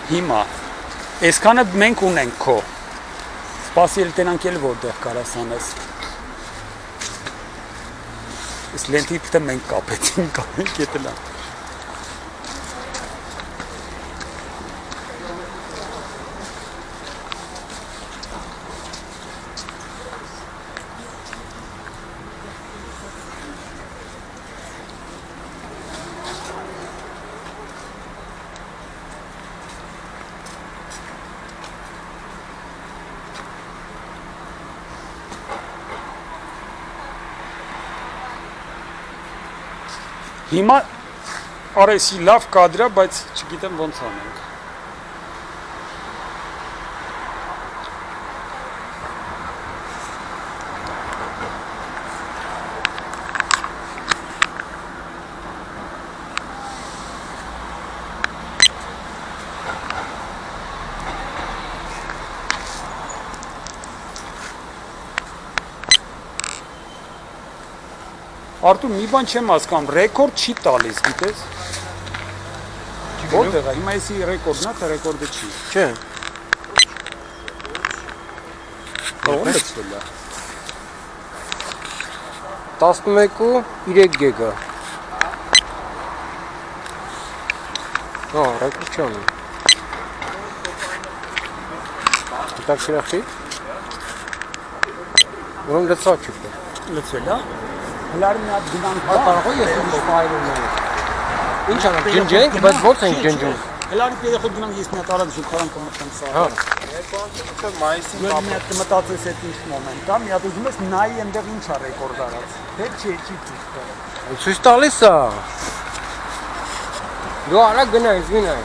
Հիմա այսքանը մենք ունենք քո։ Սպասի լեյտենանտ էլ որտեղ կարաս անես։ Այս լենթի պետք է մենք կապենք էտլա։ Հիմա արեսի լավ կադրա, բայց չգիտեմ ոնց անենք։ Արտուր, մի բան չեմ հասկանում, ռեկորդ չի տալիս, գիտես։ Որտեղ է, հիմա էսի ռեկորդն է, թե ռեկորդը չի։ Չէ։ Ո՞ր լցվել է։ 11:3 գեգա։ Հա, ռեկորդ չի անում։ Так շրախի։ Ուրեմն լցա չի։ Լցվել է։ Հլարի մի հատ գնանք կարող ես ինձ ֆայլում նայել։ Ինչ անենք, ջնջենք, բայց ո՞ց ենք ջնջում։ Հլարի երեխա գնանք ես մի հատ արած շուկարան կմտեմ սա։ Հա։ Մայիսին մի հատ կմտածես այդ ինչ մոմենտ է, մի հատ ուզում ես նայի այնտեղ ինչ է ռեկորդ արած։ Թե չի ցույց տալիս։ Ցույց տալիս է։ Դու արա գնայս, գնայ։